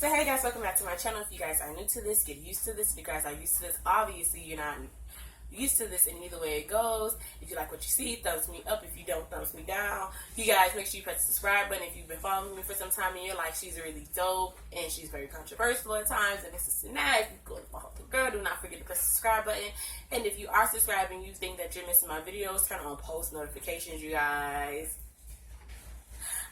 So hey guys, welcome back to my channel. If you guys are new to this, get used to this. If you guys are used to this, obviously you're not used to this, and either way it goes. If you like what you see, thumbs me up. If you don't, thumbs me down. You guys make sure you press the subscribe button. If you've been following me for some time and you're like, she's really dope and she's very controversial at times and this and that, if you go to follow the girl, do not forget to press the subscribe button. And if you are subscribed and you think that you're missing my videos, turn on post notifications, you guys.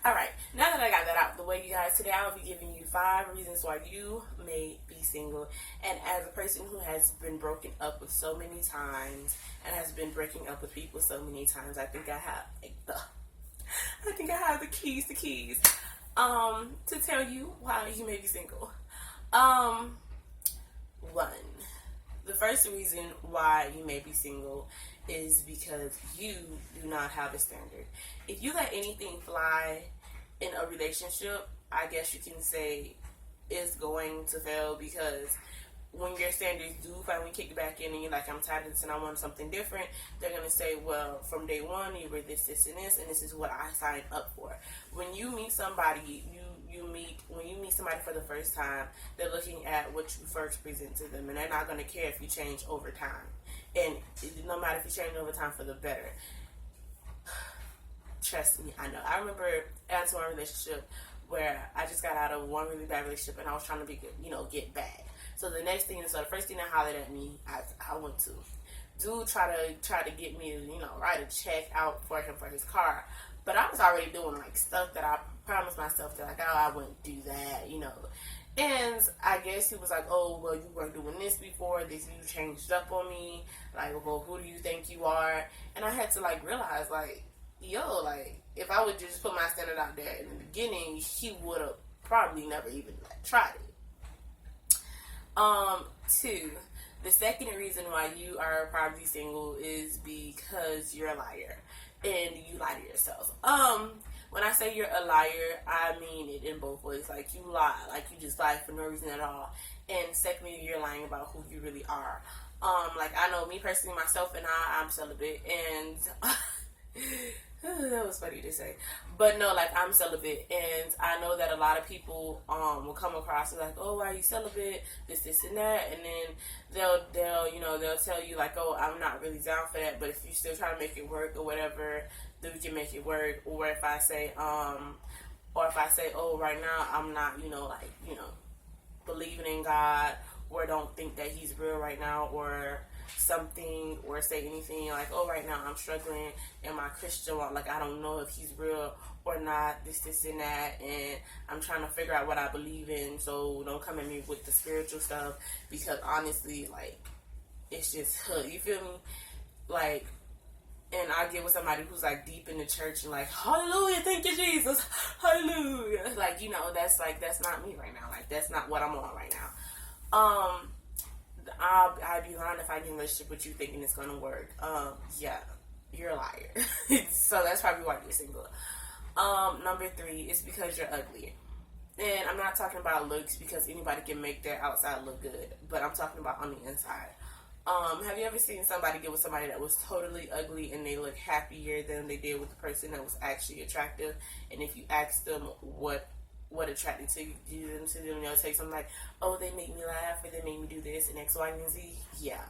Alright, now that I got that out of the way, you guys, today I will be giving you 5 reasons why you may be single. And as a person who has been broken up with so many times and has been breaking up with people so many times, I think I have the keys to tell you why you may be single. One, the first reason why you may be single is because you do not have a standard. If you let anything fly in a relationship, I guess you can say it's going to fail, because when your standards do finally kick back in and you're like, I'm tired of this and I want something different, they're going to say, well, from day one you were this, and this is what I signed up for. When you meet somebody, when you meet somebody for the first time, they're looking at what you first present to them, and they're not going to care if you change over time. And no matter if you change over time for the better. Trust me, I know. I remember into one relationship where I just got out of one really bad relationship and I was trying to be, get back. So the first thing that hollered at me, I went to. Dude try to get me to, write a check out for him for his car. But I was already doing stuff that I promised myself that I wouldn't do that, And I guess he was like, oh, well, you weren't doing this before. You changed up on me. Well, who do you think you are? And I had to, realize, if I would just put my standard out there in the beginning, he would have probably never even, tried it. 2, the second reason why you are probably single is because you're a liar. And you lie to yourself. When I say you're a liar, I mean it in both ways. You lie. You just lie for no reason at all. And secondly, you're lying about who you really are. I know me personally, myself and I'm celibate. And that was funny to say. But no, I'm celibate. And I know that a lot of people will come across and oh, why are you celibate? This, and that. And then they'll tell you oh, I'm not really down for that. But if you still try to make it work or whatever, then we can make it work. Or if I say, oh, right now I'm not, believing in God, or don't think that He's real right now, or something, or say anything oh, right now I'm struggling in my Christian walk, I don't know if He's real or not, this and that, and I'm trying to figure out what I believe in, so don't come at me with the spiritual stuff, because honestly, it's just, you feel me, and I get with somebody who's deep in the church and hallelujah, thank you Jesus, hallelujah, that's not me right now, that's not what I'm on right now. I'd be lying if I get in a relationship with you thinking it's gonna work. Yeah, you're a liar. So that's probably why you're single. Number 3 is because you're ugly. And I'm not talking about looks, because anybody can make their outside look good, but I'm talking about on the inside. Have you ever seen somebody get with somebody that was totally ugly and they look happier than they did with the person that was actually attractive? And if you ask them what attracted to them, they'll say something oh, they make me laugh, or they make me do this and X, Y, and Z. Yeah.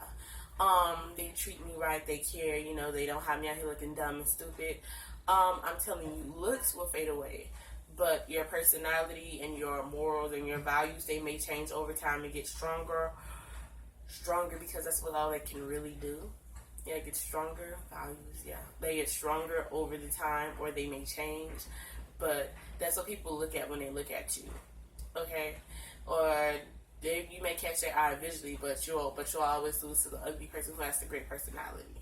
They treat me right, they care, they don't have me out here looking dumb and stupid. I'm telling you, looks will fade away, but your personality and your morals and your values, they may change over time and get stronger, because that's what all they can really do. Yeah, get stronger values, yeah. They get stronger over the time, or they may change. But that's what people look at when they look at you, okay? Or you may catch their eye visually, but you'll always lose to the ugly person who has the great personality.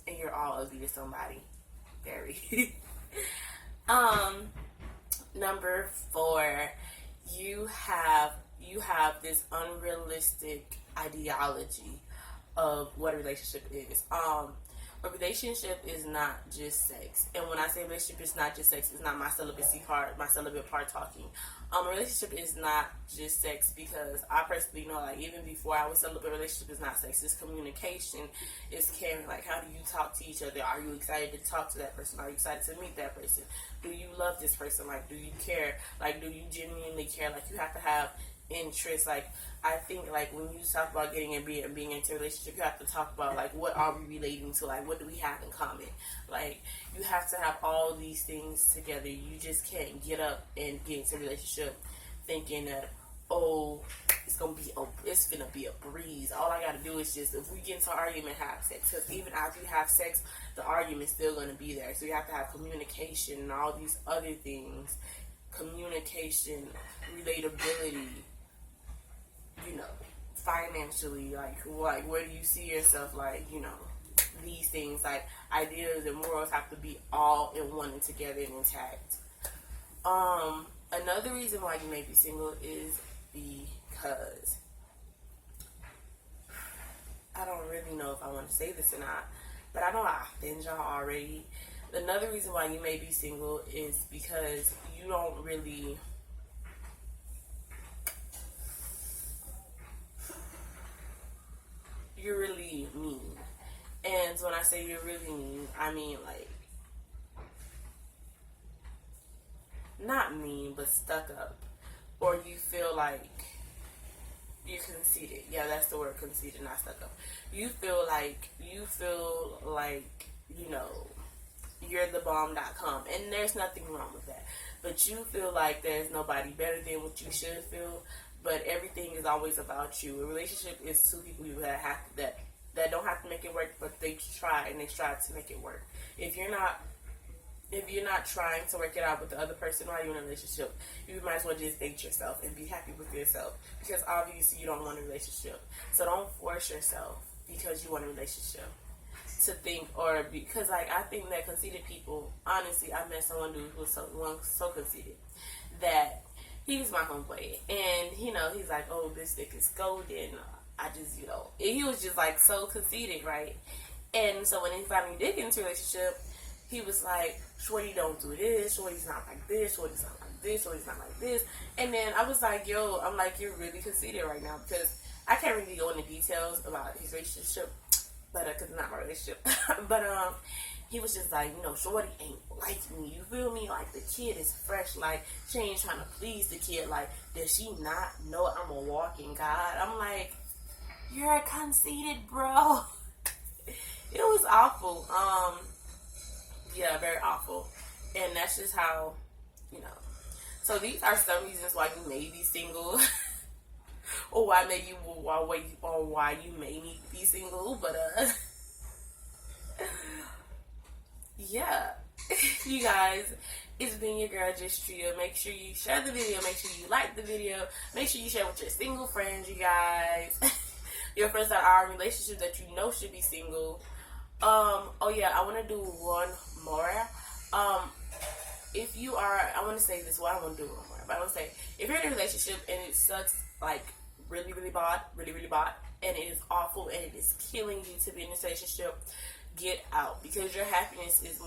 And you're all ugly to somebody. Very. Number 4, you have this unrealistic ideology of what a relationship is. A relationship is not just sex. And when I say relationship is not just sex, it's not my celibacy part, my celibate part talking. A relationship is not just sex, because I personally know, like, even before I was celibate, relationship is not sex. It's communication, it's caring. Like, how do you talk to each other? Are you excited to talk to that person? Are you excited to meet that person? Do you love this person? Like, do you care? Like, do you genuinely care? Like, you have to have interest. Like, I think, like, when you talk about getting and being into a relationship, you have to talk about, like, what are we relating to? Like, what do we have in common? Like, you have to have all these things together. You just can't get up and get into a relationship thinking that, oh, it's gonna be a breeze. All I gotta do is just, if we get into an argument, have sex. Because even after you have sex, the argument's still gonna be there. So you have to have communication and all these other things. Communication, relatability, financially, like where do you see yourself, like, these things, like, ideas and morals have to be all in one and together and intact. Another reason why you may be single is because, I don't really know if I want to say this or not, but I know I offend y'all already. Another reason why you may be single is because you don't really, you're really mean. And when I say you're really mean, I mean, like, not mean, but stuck up. Or you feel like you're conceited. Yeah, that's the word, conceited, not stuck up. You feel like, you're the bomb.com. And there's nothing wrong with that. But you feel like there's nobody better than what you should feel. But everything is always about you. A relationship is two people that don't have to make it work, but they try and they strive to make it work. If you're not trying to work it out with the other person while you're in a relationship, you might as well just date yourself and be happy with yourself. Because obviously you don't want a relationship. So don't force yourself because you want a relationship to think, or because, like, I think that conceited people, honestly, I met someone who was so conceited that he was my homeboy, and he's like, oh, this dick is golden. I just, he was just like so conceited, right? And so when he finally did get into a relationship, he was like, shorty don't do this, shorty's not like this, shorty's not like this, shorty's not like this. And then I was like, yo, I'm like, you're really conceited right now, because I can't really go into details about his relationship, but because it's not my relationship. But he was just like, shorty ain't like me, you feel me? Like, the kid is fresh, like, she ain't trying to please the kid, like, does she not know I'm a walking God? I'm like, you're a conceited bro. It was awful. Yeah, very awful. And that's just how, So these are some reasons why you may be single. or why you may need to be single. But yeah. You guys, it's been your girl Justria. Make sure you share the video, make sure you like the video, make sure you share with your single friends, you guys. Your friends that are in relationships that you know should be single. Oh yeah, I want to do one more. If you are, I want to say this, well, I want to do one more, but I want to say, if you're in a relationship and it sucks, like, really, really bad, and it is awful, and it is killing you to be in this relationship, get out, because your happiness is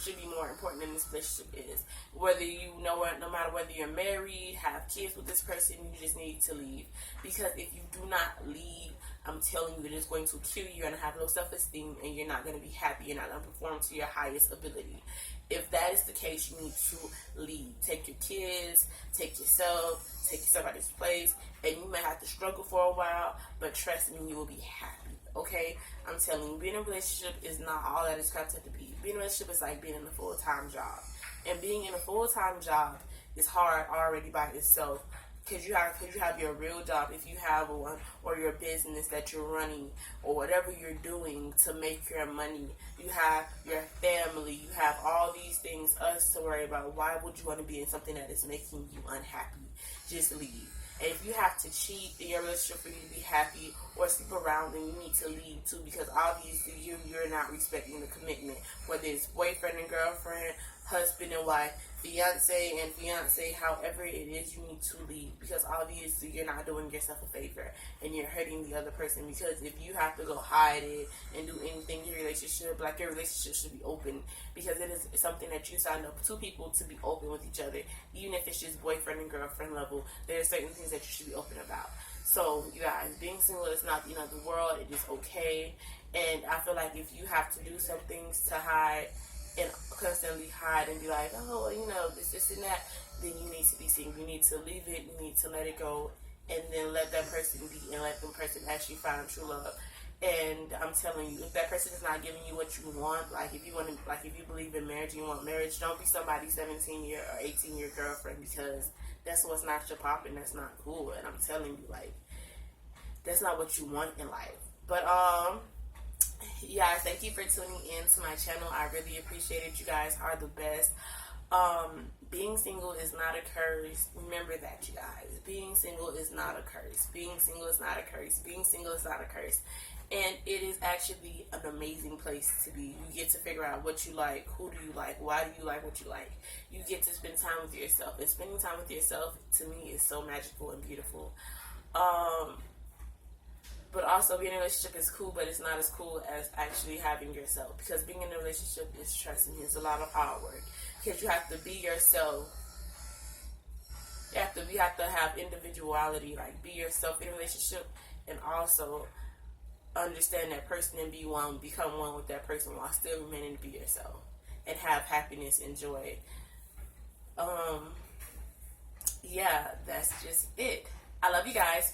should be more important than this relationship is. Whether no matter whether you're married, have kids with this person, you just need to leave. Because if you do not leave, I'm telling you, it is going to kill you. You're going to have low self-esteem, and you're not going to be happy. You're not going to perform to your highest ability. If that is the case, you need to leave. Take your kids, take yourself out of this place, and you may have to struggle for a while, but trust me, you will be happy. Okay? I'm telling you, being in a relationship is not all that it's cracked up to be. Being in a relationship is like being in a full-time job. And being in a full-time job is hard already by itself. Because you have your real job, if you have one, or your business that you're running, or whatever you're doing to make your money. You have your family, you have all these things to worry about. Why would you want to be in something that is making you unhappy? Just leave. And if you have to cheat in your relationship for you to be happy, or sleep around, then you need to leave too, because obviously you're not respecting the commitment. Whether it's boyfriend and girlfriend, husband and wife, fiance and fiance, however it is, you need to leave, because obviously you're not doing yourself a favor and you're hurting the other person. Because if you have to go hide it and do anything in your relationship, like, your relationship should be open, because it is something that you signed up, two people to be open with each other. Even if it's just boyfriend and girlfriend level, there are certain things that you should be open about. So you guys, being single is not the end of the world. It is okay. And I feel like if you have to do some things to hide and constantly hide and be like, oh, well, you know, this and that, then you need to be single. You need to leave it. You need to let it go, and then let that person be, and let the person actually find true love. And I'm telling you, if that person is not giving you what you want, like, if you want to, like, if you believe in marriage, you want marriage, don't be somebody's 17-year or 18-year girlfriend, because that's what's not your popping. That's not cool. And I'm telling you, like, that's not what you want in life. But yeah, thank you for tuning in to my channel. I really appreciate it. You guys are the best. Being single is not a curse. Remember that, you guys. Being single is not a curse. Being single is not a curse. Being single is not a curse. And it is actually an amazing place to be. You get to figure out what you like, who do you like, why do you like what you like. You get to spend time with yourself. And spending time with yourself, to me, is so magical and beautiful. But also, being in a relationship is cool, but it's not as cool as actually having yourself. Because being in a relationship is, trust me, it's a lot of hard work. Because you have to be yourself. You have to have individuality, like, be yourself in a relationship, and also understand that person and become one with that person while still remaining to be yourself and have happiness and joy. Yeah, that's just it. I love you guys.